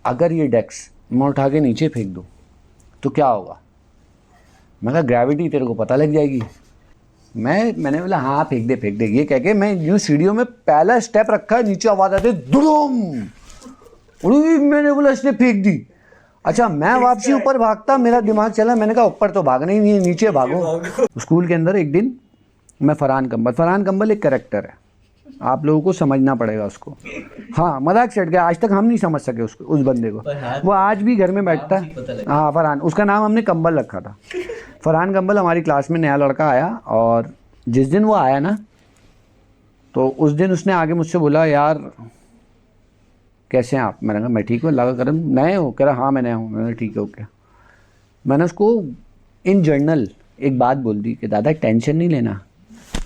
अगर ये डेस्क मैं उठा के नीचे फेंक दूँ तो क्या होगा? मैं कहा ग्रेविटी तेरे को पता लग जाएगी। मैंने बोला हाँ फेंक दे। ये कह के मैं यूँ सीढ़ियों में पहला स्टेप रखा, नीचे आवाज़ आती दुड़ुम। मैंने बोला इसने फेंक दी। अच्छा मैं वापसी ऊपर भागता, मेरा दिमाग चला, मैंने कहा ऊपर तो भागना ही नहीं है, नीचे भागो। स्कूल के अंदर एक दिन मैं फरहान कंबल एक कैरेक्टर है, आप लोगों को समझना पड़ेगा उसको। हाँ मजाक चढ़ गया, आज तक हम नहीं समझ सके उसको, उस बंदे को। वो आज भी घर में बैठता है। हाँ फरहान, उसका नाम हमने कंबल रखा था। फरहान कंबल हमारी क्लास में नया लड़का आया, और जिस दिन वो आया ना, तो उस दिन उसने आगे मुझसे बोला यार कैसे हैं आप? मैंने कहा मैं ठीक हूँ, अल्लाह का करम। नए हो? कह रहा हाँ मैं नया हूँ। मैंने ठीक है ओके। मैंने उसको इन जनरल एक बात बोल दी कि दादा टेंशन नहीं लेना,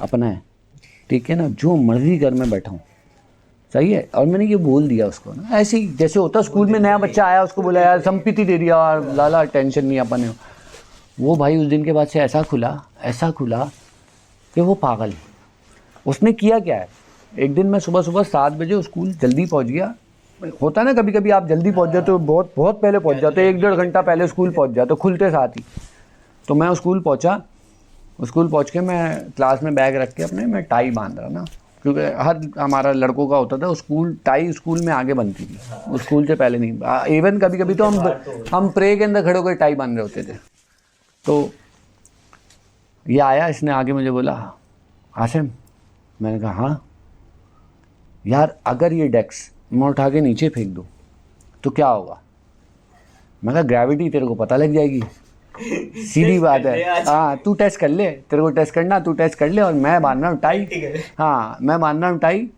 अपना है, ठीक है ना, जो मर्जी घर में बैठा हूँ, सही है। और मैंने ये बोल दिया उसको ना, ऐसे ही जैसे होता स्कूल में नया बच्चा आया, उसको बोला यार संपत्ति दे दिया और लाला टेंशन नहीं अपने। वो भाई उस दिन के बाद से ऐसा खुला कि वो पागल। उसने किया क्या है, एक दिन मैं सुबह 7 बजे स्कूल जल्दी पहुँच गया। होता ना कभी कभी आप जल्दी पहुँच जाते हो, बहुत पहले पहुँच जाते हो, 1-1.5 घंटा पहले स्कूल पहुँच जाते हो, खुलते साथ ही। तो मैं स्कूल पहुँच के मैं क्लास में बैग रख के अपने मैं टाई बांध रहा ना, क्योंकि हर हमारा लड़कों का होता था टाई स्कूल में आगे बनती थी, स्कूल से पहले नहीं। इवन कभी कभी तो हम प्रे के अंदर खड़े होकर टाई बांध रहे होते थे। तो ये आया, इसने आगे मुझे बोला आसिम। मैंने कहा हाँ यार, अगर ये डेस्क मैं उठा के नीचे फेंक दूँ तो क्या होगा? मैं कहा ग्रेविटी तेरे को पता लग जाएगी, सीधी बात है। हाँ तू टेस्ट कर ले, तेरे को टेस्ट करना, तू टेस्ट कर ले, और मैं बांध रहा हूँ टाई। हाँ मैं बांध रहा हूँ टाई,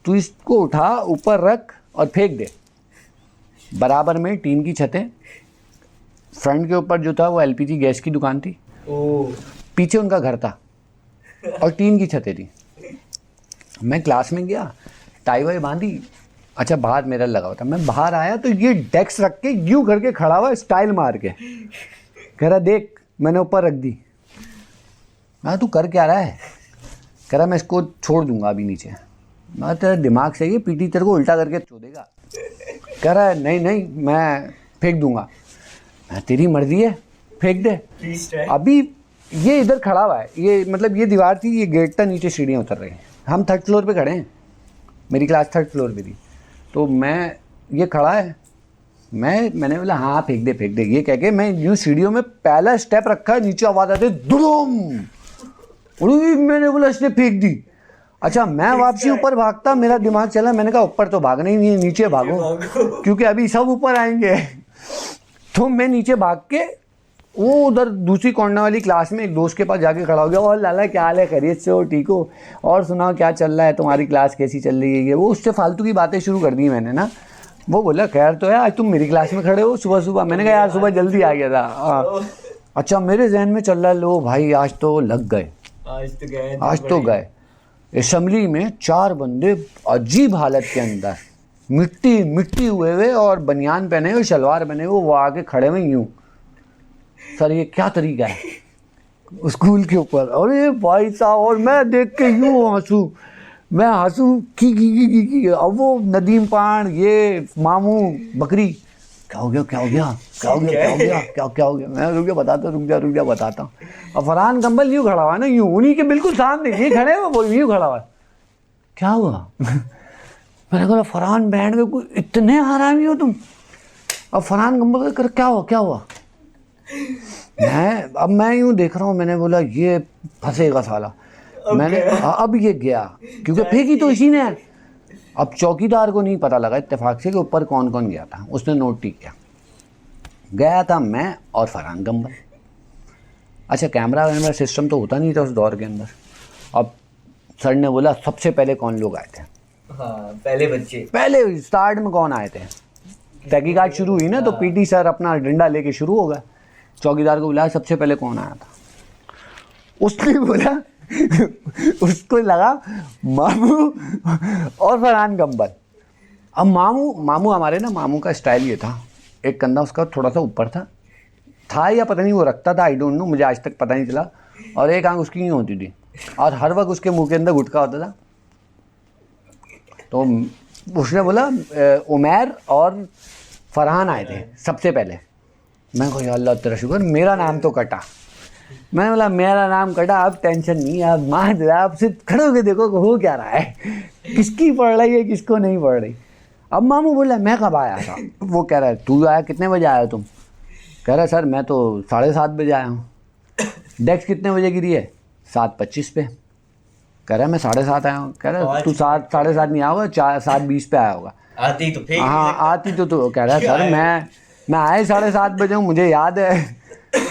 तू इसको उठा ऊपर रख और फेंक दे। बराबर में टीन की छतें, फ्रंट के ऊपर जो था वो एलपीजी गैस की दुकान थी, पीछे उनका घर था और टीन की छतें थी। मैं क्लास में गया, टाई वाई बांधी। अच्छा बाहर मिरर लगा हुआ था, मैं बाहर आया तो ये डेस्क रख के यूं करके खड़ा हुआ स्टाइल मार के, कह रहा देख मैंने ऊपर रख दी। मैं तू कर क्या रहा है? कह रहा मैं इसको छोड़ दूंगा अभी नीचे। मैं तेरा दिमाग सही है, पीटी तेरे को उल्टा करके छोड़ेगा। कह रहा है नहीं मैं फेंक दूंगा। मैं तेरी मर्जी है, फेंक दे। अभी ये इधर खड़ा हुआ है, ये मतलब ये दीवार थी, ये गेट था, नीचे सीढ़ियाँ उतर रही हैं, हम 3rd फ्लोर पे खड़े हैं, मेरी क्लास 3rd फ्लोर पे थी। तो मैं ये खड़ा है, मैंने बोला हाँ फेंक दे। ये कह के मैं यूँ सीढ़ियों में पहला स्टेप रखा, नीचे आवाज़ आती दुड़ुम। मैंने बोला इसने फेंक दी। अच्छा मैं वापसी ऊपर भागता, मेरा दिमाग चला, मैंने कहा ऊपर तो भागना ही नहीं है, नीचे भागो, क्योंकि अभी सब ऊपर आएंगे। तो मैं नीचे भाग के वो उधर दूसरी कॉर्नर वाली क्लास में एक दोस्त के पास जाके खड़ा हो गया। और लाला क्या हाल है, खैरियत से हो, ठीक हो, और सुनाओ क्या चल रहा है, तुम्हारी क्लास कैसी चल रही है? वो उससे फालतू की बातें शुरू कर दी मैंने ना। वो बोला खैर तो है, आज तुम मेरी क्लास में खड़े हो सुबह। मैंने कहा यार सुबह जल्दी आ गया था। अच्छा मेरे जहन में चल रहा है, लो भाई आज तो लग गए, आज तो गए। असेंबली में 4 बंदे अजीब हालत के अंदर, मिट्टी हुए और बनियान पहने हुए, शलवार पहने हुए, वो आके खड़े हुए यूँ। सर ये क्या तरीका है स्कूल के ऊपर? अरे भाई साहब, और मैं देख के यूँ हंसू की। अब वो नदीम पान, ये मामू बकरी, क्या हो गया? मैं रुक जा बताता हूँ। और फरहान कंबल यूँ खड़ा हुआ है ना, यूँ उन्हीं के बिल्कुल सामने ये खड़े हुए, वो यूँ खड़ा हुआ है। क्या हुआ? मैंने कहा फरहान बैंड में कोई इतने हरामी हो तुम? अब फरहान कंबल कर क्या हुआ? मैं यूँ देख रहा हूँ, मैंने बोला ये फंसेगा साला। मैंने अब ये गया, क्योंकि फेंकी तो इसी ने है। अब चौकीदार को नहीं पता लगा इत्तेफाक से कि ऊपर कौन गया था, उसने नोट नहीं किया। गया था मैं और फरहान कंबल। अच्छा कैमरा सिस्टम तो होता नहीं था उस दौर के अंदर। अब सर ने बोला सबसे पहले कौन लोग आए थे? हाँ, पहले स्टार्ट में कौन आए थे? तहकीकात शुरू हुई ना, तो पीटी सर अपना डंडा लेके शुरू हो गया। चौकीदार को बुलाया, सबसे पहले कौन आया था? उसने बोला उसको लगा मामू और फरहान कंबल। अब मामू हमारे ना, मामू का स्टाइल ये था, एक कंधा उसका थोड़ा सा ऊपर था या पता नहीं वो रखता था, आई डोंट नो, मुझे आज तक पता नहीं चला। और एक आंख उसकी नहीं होती थी, और हर वक्त उसके मुंह के अंदर गुटखा होता था। तो उसने बोला उमैर और फरहान आए थे सबसे पहले। मैं कहा या अल्लाह तेरा शुक्र मेरा नाम तो कटा। मैं बोला मेरा नाम कटा, अब टेंशन नहीं, अब मान आप सिर्फ खड़े होके देखो कि हो क्या रहा है, किसकी पढ़ रही है किसको नहीं पढ़ रही। अब मामू बोला मैं कब आया था? वो कह रहा है तू आया, कितने बजे आया तुम? कह रहा सर मैं तो 7:30 बजे आया हूँ। डेस्क कितने बजे गिरी है? 7:25 पे। कह रहा है मैं 7:30 आया हूँ। कह रहा है तू 7:30 नहीं आया होगा, 7:20 पे आया होगा। आती तो फेंक, हाँ आती तो कह रहा है सर मैं आए 7:30 बजे हूँ, मुझे याद है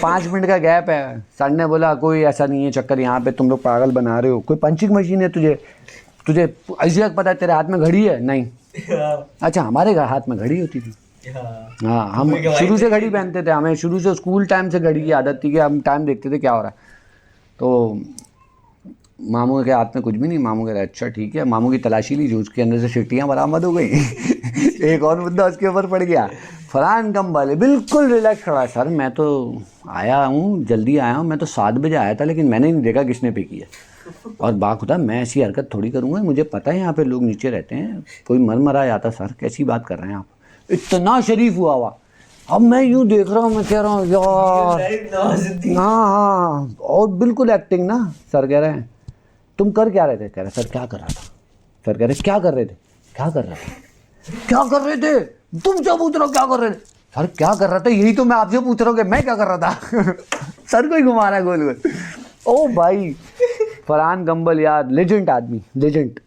5 मिनट का गैप है। सर ने बोला कोई ऐसा नहीं है चक्कर, यहाँ पे तुम लोग पागल बना रहे हो, कोई पंचिंग मशीन है तुझे ऐसे पता है तेरे हाथ में घड़ी है? नहीं। अच्छा हमारे हाथ में घड़ी होती थी। हाँ हम शुरू से घड़ी पहनते थे, हमें शुरू से स्कूल टाइम से घड़ी की आदत थी कि हम टाइम देखते थे क्या हो रहा है। तो मामू के हाथ में कुछ भी नहीं। मामू कह रहे अच्छा ठीक है। मामू की तलाशी ली जो उसके अंदर से सिट्टियाँ बरामद हो गई एक और मुद्दा उसके ऊपर पड़ गया। फरहान कंबल बिल्कुल रिलैक्स खड़ा है। सर मैं तो आया हूँ, जल्दी आया हूँ, मैं तो 7 बजे आया था लेकिन मैंने नहीं देखा किसने पे किया। और बाखुदा मैं ऐसी हरकत थोड़ी करूँगा, मुझे पता है यहाँ पे लोग नीचे रहते हैं, कोई मर जाता। सर कैसी बात कर रहे हैं आप? इतना शरीफ हुआ। अब मैं यूँ देख रहा हूँ, मैं कह रहा हूँ यार हाँ और बिल्कुल एक्टिंग ना। सर कह रहे हैं तुम कर क्या रहे थे? कह रहे सर क्या कर रहा था। सर कह रहे क्या कर रहे थे? क्या कर रहा था? क्या कर रहे थे? तुम क्या पूछ रहे हो क्या कर रहे थे? सर क्या कर रहा था यही तो मैं आपसे पूछ रहा हूँ कि मैं क्या कर रहा था सर को ही घुमा रहा है गोल गोल। ओ भाई फरहान कंबल यार लेजेंड आदमी, लेजेंड।